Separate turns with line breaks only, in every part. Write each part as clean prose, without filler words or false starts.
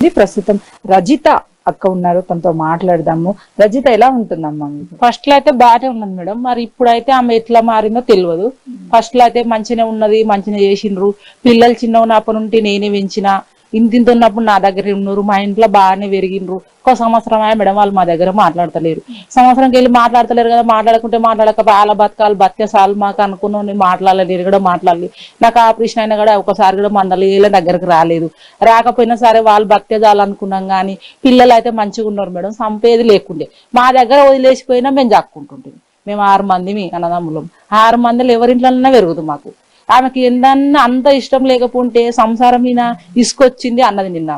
ప్రస్తుతం రజిత అక్క ఉన్నారు, తనతో మాట్లాడదాము. రజిత ఎలా ఉంటుందమ్మా?
ఫస్ట్ లో అయితే బాగానే ఉన్నది మేడం, మరి ఇప్పుడైతే ఆమె ఎట్లా మారిందో తెలియదు. ఫస్ట్ లో అయితే మంచిగా ఉన్నది, మంచిగా చేసిండ్రు. పిల్లలు చిన్న ఉన్నప్పటి నుండి నేనే పెంచిన, ఇంత ఉన్నప్పుడు నా దగ్గర ఉన్నారు, మా ఇంట్లో బాగానే పెరిగిండ్రు. ఒక సంవత్సరం మేడం వాళ్ళు మా దగ్గర మాట్లాడతలేరు. సంవత్సరంకి వెళ్ళి మాట్లాడతలేరు కదా, మాట్లాడకుంటే మాట్లాడక వాళ్ళ బతకాలు బతికే సార్లు మాకు అనుకున్నాను. నేను మాట్లాడలేదు, కూడా మాట్లాడలేదు. నాకు ఆపరేషన్ అయినా కూడా ఒకసారి కూడా మండలి వీళ్ళ దగ్గరకు రాలేదు. రాకపోయినా సరే వాళ్ళు బతికే చాలనుకున్నాం కానీ పిల్లలు అయితే మంచిగా ఉన్నారు మేడం, సంపేది లేకుండే. మా దగ్గర వదిలేసిపోయినా మేము జక్కుంటుంటాం. మేము 6 మంది మీ అన్నదమ్ములం, 6 మందిలో ఎవరింట్లోనైనా పెరుగుతుంది మాకు. ఆమెకి ఏందన్నా అంత ఇష్టం లేకపోతే సంసారం మీద ఇసుకొచ్చింది అన్నది. నిన్న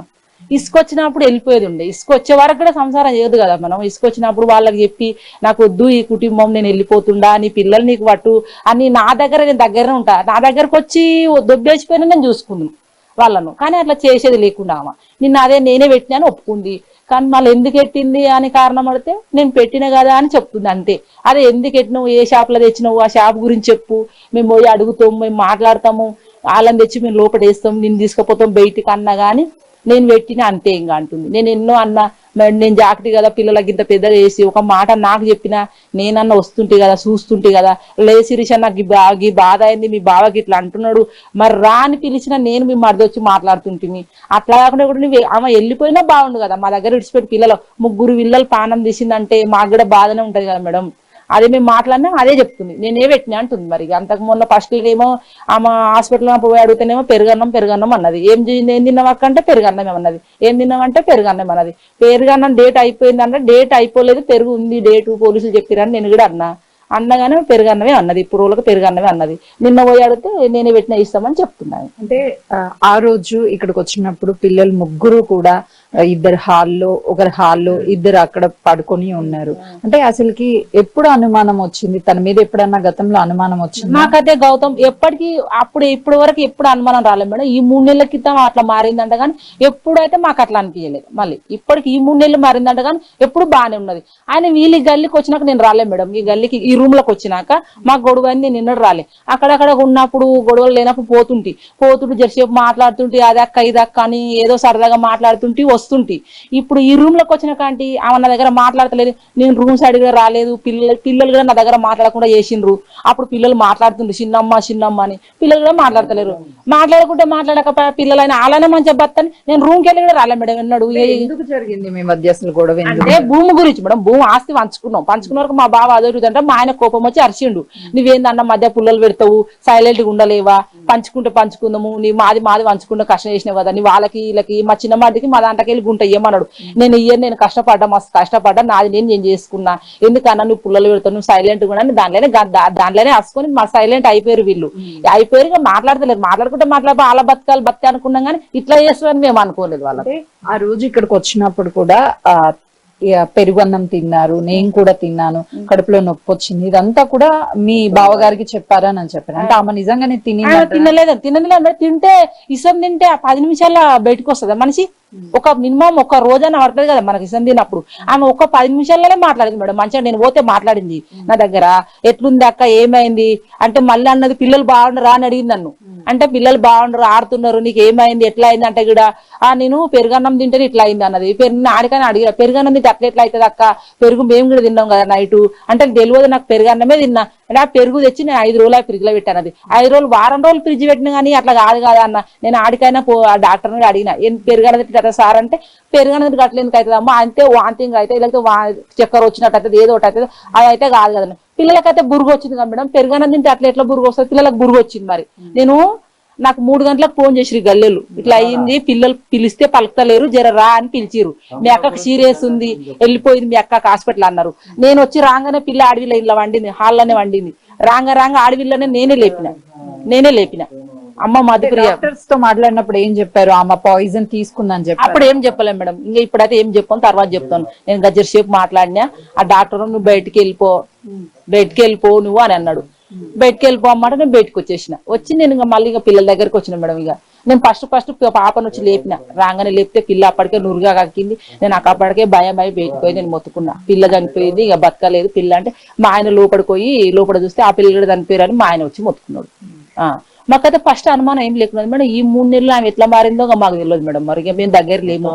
ఇసుకొచ్చినప్పుడు వెళ్ళిపోయేది ఉండే, ఇసుకొచ్చే వరకు కూడా సంసారం చేయదు కదా మనం. ఇసుకొచ్చినప్పుడు వాళ్ళకి చెప్పి నాకు వద్దు ఈ కుటుంబం, నేను వెళ్ళిపోతుండా, నీ పిల్లలు నీకు పట్టు అని నా దగ్గర, నేను దగ్గరనే ఉంటా, నా దగ్గరకు వచ్చి దొబ్బేసిపోయినా నేను చూసుకున్నాను వాళ్ళను. కానీ అట్లా చేసేది లేకుండా ఆమె నిన్న అదే నేనే పెట్టినాను ఒప్పుకుంది. కానీ మళ్ళీ ఎందుకు ఎట్టింది అని కారణం అడిగితే నేను పెట్టిన కదా అని చెప్తుంది అంతే. అదే ఎందుకు ఎట్టినావు, ఏ షాప్లో తెచ్చినావు, ఆ షాప్ గురించి చెప్పు, మేము పోయి అడుగుతాము, మేము మాట్లాడతాము, వాళ్ళని తెచ్చి మేము లోపల వేస్తాం, నేను తీసుకుపోతాం బయటికి అన్నా కానీ నేను పెట్టిన అంతే ఇంకా అంటుంది. నేను ఎన్నో అన్నా, నేను జాగ్రత్త కదా పిల్లలకి ఇంత పెద్దగా చేసి ఒక మాట నాకు చెప్పినా నేనన్నా వస్తుంటే కదా, చూస్తుంటే కదా, లే శిరీష నాకు ఈ బాధ అయింది, మీ బావకి ఇట్లా అంటున్నాడు, మరి రా అని పిలిచినా నేను మీ మరిదొచ్చి మాట్లాడుతుంటిమి. అట్లా కాకుండా కూడా నువ్వు ఆమె వెళ్ళిపోయినా బాగుండు కదా, మా దగ్గర విడిచిపెట్టి పిల్లలు 3 పిల్లలు పానం తీసిందంటే మాకు కూడా బాధనే ఉంటది కదా మేడం. అదే మేము మాట్లాడినా అదే చెప్తుంది, నేనే పెట్టినా అంటుంది. మరి అంతకు మొన్న ఫస్ట్ ఏమో ఆమె హాస్పిటల్లో పోయి అడిగితేనేమో పెరుగన్నం అన్నది. ఏం తిన్నావక్క అంటే పెరుగన్నం అన్నది. ఏం తిన్నామంటే పెరుగన్నం అన్నది. పెరుగన్నం డేట్ అయిపోయింది అంటే డేట్ అయిపోలేదు, పెరుగు ఉంది డేటు పోలీసులు చెప్పిరని నేను కూడా అన్నగానే పెరుగన్నమే అన్నది. ఇప్పుడు రోజులకు పెరుగన్నమే అన్నది. నిన్న పోయి అడిగితే నేనే పెట్టినా ఇస్తామని చెప్తున్నాను.
అంటే ఆ రోజు ఇక్కడికి వచ్చినప్పుడు పిల్లలు 3 కూడా ఇద్దరు హాల్లో, ఒకరు హాల్లో, ఇద్దరు అక్కడ పడుకొని ఉన్నారు. అంటే అసలుకి ఎప్పుడు అనుమానం వచ్చింది తన మీద? ఎప్పుడన్నా గతంలో అనుమానం వచ్చింది?
నాకైతే గౌతమ్ ఎప్పటికీ ఇప్పుడు వరకు ఎప్పుడు అనుమానం రాలేదు మేడం. ఈ 3 నెలల క్రితం అట్లా మారిందంట కానీ ఎప్పుడైతే మాకు అట్లా అనిపించలేదు. మళ్ళీ ఇప్పటికి ఈ 3 నెలలు మారిందంట కానీ ఎప్పుడు బాగానే ఉన్నది. ఆయన వీళ్ళు ఈ గల్లీకి వచ్చినాక నేను రాలే మేడం. ఈ గల్లీకి ఈ రూమ్ లోకి వచ్చినాక మాకు గొడవ అయింది, నేను నిన్నడు రాలే. అక్కడక్కడ ఉన్నప్పుడు గొడవలు లేనప్పుడు పోతుంటే జరసేపు మాట్లాడుతుంటే అదక్క ఇదక్క అని ఏదో సరదాగా మాట్లాడుతుంటే వస్తుంటే, ఇప్పుడు ఈ రూమ్ లోకి వచ్చిన కాంటి ఆమె నా దగ్గర మాట్లాడతలేదు. నేను రూమ్ సైడ్ గా రాలేదు, పిల్లలు కూడా నా దగ్గర మాట్లాడకుండా చేసిండ్రు. అప్పుడు పిల్లలు మాట్లాడుతుండ్రు చిన్నమ్మ అని, పిల్లలు కూడా మాట్లాడతలేరు. మాట్లాడకుంటే మాట్లాడక పిల్లలైనా అలానే మంచిగా బతని నేను రూమ్కి వెళ్ళి కూడా రాలే మేడం. ఎన్నాడు
ఎందుకు జరిగింది మీ మధ్య అసలు గొడవ?
అంటే భూమి గురించి మేడం, భూమి ఆస్తి పంచుకున్న వరకు మా బావ అదొరుదంటే మా ఆయన కోపం వచ్చి అరిచిండు. నువ్వేందన్న మధ్య పుల్లలు పెడతావు, సైలెంట్ గా ఉండలేవా, పంచుకుందాము, నీ మాది పంచుకుంటే కష్టం చేసినావు కదా, నీ వాళ్ళకి వీళ్ళకి మా చిన్న మాటికి మా దాంట్లోకి వెళ్ళి గుంట ఇయ్యమన్నాడు. నేను కష్టపడ్డా, మస్తు కష్టపడ్డా, నాది నేను చేసుకున్నా, ఎందుకన్నా నువ్వు పుల్లలు పెడతావు, నువ్వు సైలెంట్ కూడా దాంట్లోనే వేసుకొని మా సైలెంట్ అయిపోయారు. వీళ్ళు అయిపోయారు, మాట్లాడతలేరు. మాట్లాడుకుంటే వాళ్ళ బతకాలి అనుకున్నాం కానీ ఇట్లా చేస్తారని మేము అనుకోలేదు. వాళ్ళకి
ఆ రోజు ఇక్కడికి వచ్చినప్పుడు కూడా పెరుగన్నం తిన్నారు, నేను కూడా తిన్నాను, కడుపులో నొప్పి వచ్చింది, ఇదంతా కూడా మీ బావగారికి చెప్పారని అని చెప్పారు. అంటే ఆమె నిజంగానే
తినలేదు. తింటే ఇసం తింటే 10 నిమిషాల్లో బయటకు వస్తుంది మనిషి. ఒక మినిమం ఒక రోజైనా పడుతుంది కదా మనకి ఇసం తిన్నప్పుడు. ఆమె ఒక 10 నిమిషాల్లోనే మాట్లాడింది మేడం. మంచిగా నేను పోతే మాట్లాడింది నా దగ్గర. ఎట్లుంది అక్క, ఏమైంది అంటే మళ్ళీ అన్నది పిల్లలు బాగుండరా అని అడిగింది నన్ను. అంటే పిల్లలు బాగుండరు, ఆడుతున్నారు, నీకు ఏమైంది, ఎట్లా అయింది అంటే కూడా నేను పెరుగన్నం తింటే ఇట్లా అయింది అన్నది. ఆడికని అడిగిన పెరుగన్నం తింటే అట్లా ఎట్లా అవుతుంది అక్క, పెరుగు మేము కూడా తిన్నాం కదా నైటు అంటే తెలియదు నాకు, పెరుగన్నమే తిన్నా. అంటే పెరుగు తెచ్చి నేను 5 రోజులు ఫ్రిడ్జ్ లో పెట్టాను. 5 రోజులు వారం రోజులు ఫ్రిడ్జ్ పెట్టినా కానీ అట్లా కాదు కదా అన్న. నేను ఆడికైనా డాక్టర్ కూడా అడిగిన, ఏం పెరుగన్నది కదా సార్ అంటే, పెరుగన్నది గట్ల ఎందుకు అవుతుంది అమ్మా, అంతే వాంతింగ్ అయితే లేకపోతే చక్కెర వచ్చినట్టు అవుతుంది, ఏదో ఒకటి అవుతుంది, అదైతే కాదు కదా. పిల్లలకైతే బురుగు వచ్చింది కదా మేడం, పెరుగన్నం తింటే అట్లా ఎట్లా బురుగు వస్తుంది, పిల్లలకు బురుగు వచ్చింది. మరి నాకు 3 గంటలకు ఫోన్ చేసిరు గల్లెలు, ఇట్లా అయ్యింది, పిల్లలు పిలిస్తే పలుకుతలేరు, జర రా అని పిలిచిరు. మీ అక్కకు సీరియస్ ఉంది, వెళ్ళిపోయింది మీ అక్కకు హాస్పిటల్ అన్నారు. నేను వచ్చి రాగానే పిల్ల ఆడవిల్ల ఇలా వండింది, హాల్లోనే వండింది. రాంగ ఆడవిల్లనే నేనే లేపిన. అమ్మ మధుప్రియ
తో మాట్లాడినప్పుడు ఏం చెప్పారు? ఆమె పాయిజన్ తీసుకుందని చెప్పి
అప్పుడు ఏం చెప్పలేము మేడం. ఇంకా ఇప్పుడైతే ఏం చెప్పాను, తర్వాత చెప్తాను. నేను గజ్జర సేపు మాట్లాడినా, ఆ డాక్టర్ నువ్వు బయటికి వెళ్ళిపో నువ్వు అని అన్నాడు. బయటకు వెళ్ళిపో అన్నమాట. నేను బయటకు వచ్చి నేను మళ్ళీ పిల్లల దగ్గరికి వచ్చిన మేడం. ఇక నేను ఫస్ట్ పాపను వచ్చి లేపిన, రాగానే లేపితే పిల్ల అప్పటికే నురుగా కక్కింది. నేను అప్పటికే భయం బయటపోయి నేను మొత్తుకున్నా. పిల్ల చనిపోయింది, ఇక బతకలేదు పిల్ల అంటే మా ఆయన లోపల చూస్తే ఆ పిల్లలు చనిపోయారని మా ఆయన వచ్చి మొత్తుకున్నాడు. మాకైతే ఫస్ట్ అనుమానం ఏం లేకున్నది మేడం. ఈ 3 నెలలు ఆమె ఎట్లా మారిందో మాకు తెలియదు మేడం. మరి ఇక మేము దగ్గర లేము.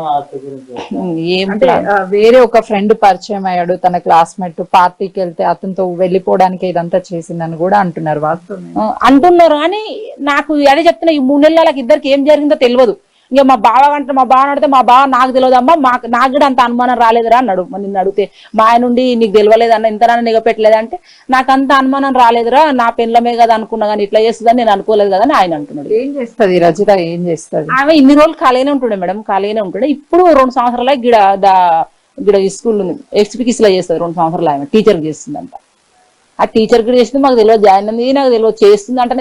ఏం
అంటే వేరే ఒక ఫ్రెండ్ పరిచయం అయ్యాడు, తన క్లాస్మేట్, పార్టీకి వెళ్తే అతనితో వెళ్ళిపోవడానికి ఇదంతా చేసిందని కూడా అంటున్నారు. వాస్తవం
అంటున్నారు కానీ నాకు అదే చెప్తున్నా, ఈ 3 నెలలకి ఇద్దరికి ఏం జరిగిందో తెలియదు. ఇంకా మా బావ అంటే మా బావ అడితే మా బావ నాకు తెలియదమ్మా, నాకు కూడా అంత అనుమానం రాలేదురా అన్నాడు. నిన్ను అడిగితే మా ఆయన నుండి నీకు తెలియలేదన్న, ఇంతనన్నా నిగపెట్టలేదంటే నాకు అంత అనుమానం రాలేదురా, నా పెళ్ళమే కదా అనుకున్నా కానీ ఇట్లా చేస్తుందని నేను అనుకోలేదు కదా అని ఆయన అంటున్నాడు.
ఏం చేస్తుంది రజిత, ఏం చేస్తుంది
ఆమె ఇన్ని రోజులు ఖాళీనే ఉంటుండే మేడం, ఖాళీనే ఉంటుండే. ఇప్పుడు 2 సంవత్సరాల గిడ ఈ స్కూల్ ఎక్స్పీకిస్ లో చేస్తుంది. 2 సంవత్సరాలు ఆమె టీచర్ చేస్తుందంట. ఆ టీచర్ కూడా చేస్తుంది మాకు తెలియదు, జాయిన్ అయింది నాకు తెలియదు. చేస్తుంది అంటే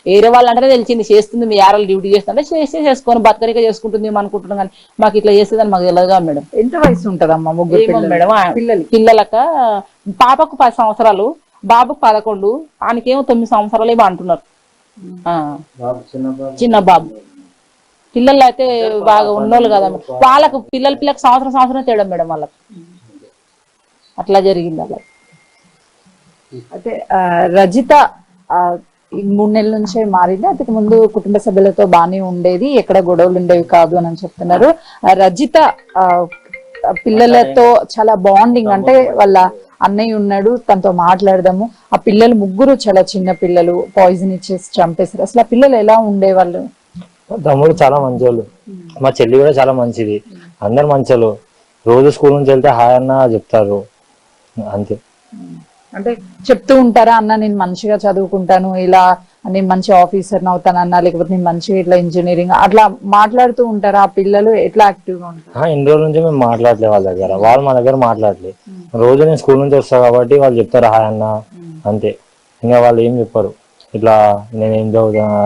వేరే వాళ్ళు అంటేనే తెలిసింది చేస్తుంది, మీ యారాలు డ్యూటీ చేస్తుంటే చేసుకొని బతకరిక చేసుకుంటుంది అనుకుంటున్నాం కానీ మాకు ఇట్లా చేస్తుందని మాకు తెలియదుగా మేడం.
ఎంత వయసు ఉంటదమ్మా ముగ్గురు
మేడం పిల్లలక? పాపకు 10 సంవత్సరాలు, బాబుకు 11, ఆయనకేమో 9 సంవత్సరాలు ఏమో అంటున్నారు. చిన్న బాబు. పిల్లలు అయితే బాగా ఉన్నోళ్ళు కదా వాళ్ళకు, పిల్లలకు సంవత్సరం తేడం మేడం వాళ్ళకి. అట్లా జరిగింది అలా.
అయితే రజిత ఈ 3 నెలల నుంచే మారింది. అంతకు ముందు కుటుంబ సభ్యులతో బానే ఉండేది, ఎక్కడ గొడవలు ఉండేవి కాదు అని చెప్తున్నారు. రజిత పిల్లలతో చాలా బాండింగ్, అంటే వాళ్ళ అన్నయ్య ఉన్నాడు, తనతో మాట్లాడదాము. ఆ పిల్లలు ముగ్గురు చాలా చిన్న పిల్లలు, పాయిజన్ ఇచ్చేసి చంపేశారు. అసలు ఆ పిల్లలు ఎలా ఉండేవాళ్ళు?
తమ్ముడు చాలా మంచోళ్ళు, మా చెల్లి కూడా చాలా మంచిది, అందరు మంచోళ్ళు. రోజు స్కూల్ నుంచి వెళ్తే హాయ్ అన్న చెప్తారు అంతే.
అంటే చెప్తూ ఉంటారా, అన్న నేను మంచిగా చదువుకుంటాను, ఇలా నేను మంచి ఆఫీసర్ అవుతానన్నా, లేకపోతే నేను మంచిగా ఇట్లా ఇంజనీరింగ్ అట్లా మాట్లాడుతూ ఉంటారా? ఆ పిల్లలు ఎట్లా యాక్టివ్ గా ఉంటారు?
ఇన్ని రోజుల నుంచి మేము మాట్లాడలే వాళ్ళ దగ్గర, వాళ్ళు మా దగ్గర మాట్లాడలేదు. రోజు నేను స్కూల్ నుంచి వస్తాను కాబట్టి వాళ్ళు చెప్తారు హాయ్ అన్న అంతే. ఇంకా వాళ్ళు ఏం చెప్పారు, ఇట్లా నేనేం చదువుతాను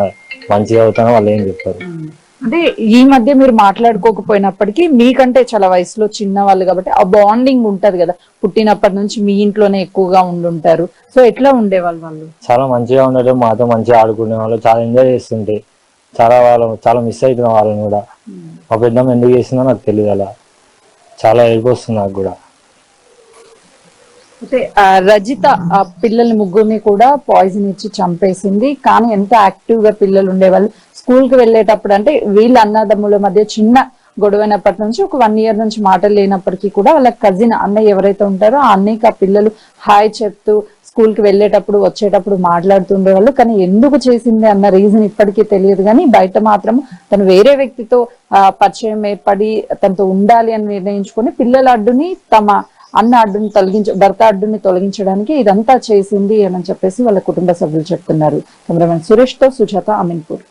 మంచిగా చదువుతాను వాళ్ళు ఏం చెప్పారు.
అంటే ఈ మధ్య మీరు మాట్లాడుకోకపోయినప్పటికీ మీకంటే చాలా వయసులో చిన్న వాళ్ళు కాబట్టి ఆ బాండింగ్ ఉంటది కదా, పుట్టినప్పటి నుంచి మీ ఇంట్లోనే ఎక్కువగా ఉండుంటారు. సో ఎట్లా ఉండేవాళ్ళు వాళ్ళు?
చాలా మంచిగా ఉండేది, మాతో మంచిగా ఆడుకునే వాళ్ళు, చాలా ఎంజాయ్ చేస్తుంటే. చాలా మిస్ అవుతున్నా వాళ్ళని కూడా. మా పెద్దమ్మ ఎందుకు చేసిందో నాకు తెలియదు, అలా చాలా ఏడుపు వస్తుంది నాకు కూడా.
అయితే రజిత ఆ పిల్లల్ని ముగ్గురిని కూడా పాయిజన్ ఇచ్చి చంపేసింది. కానీ ఎంత యాక్టివ్ గా పిల్లలు ఉండేవాళ్ళు. స్కూల్ కి వెళ్ళేటప్పుడు అంటే వీళ్ళ అన్నదమ్ముల మధ్య చిన్న గొడవైనప్పటి నుంచి ఒక 1 year నుంచి మాటలు లేనప్పటికీ కూడా వాళ్ళ కజిన్ అన్నయ్య ఎవరైతే ఉంటారో ఆ అన్నయ్యకి ఆ పిల్లలు హాయ్ చెప్తూ స్కూల్ కి వెళ్ళేటప్పుడు వచ్చేటప్పుడు మాట్లాడుతుండేవాళ్ళు. కానీ ఎందుకు చేసింది అన్న రీజన్ ఇప్పటికీ తెలియదు. కానీ బయట మాత్రం తను వేరే వ్యక్తితో పరిచయం ఏర్పడి తనతో ఉండాలి అని నిర్ణయించుకొని పిల్లల అడ్డుని తమ అన్న అడ్డుని భర్త అడ్డుని తొలగించడానికి ఇదంతా చేసింది అని చెప్పేసి వాళ్ళ కుటుంబ సభ్యులు చెప్తున్నారు. కెమెరామెన్ సురేష్ తో సుజాత, అమీన్పూర్.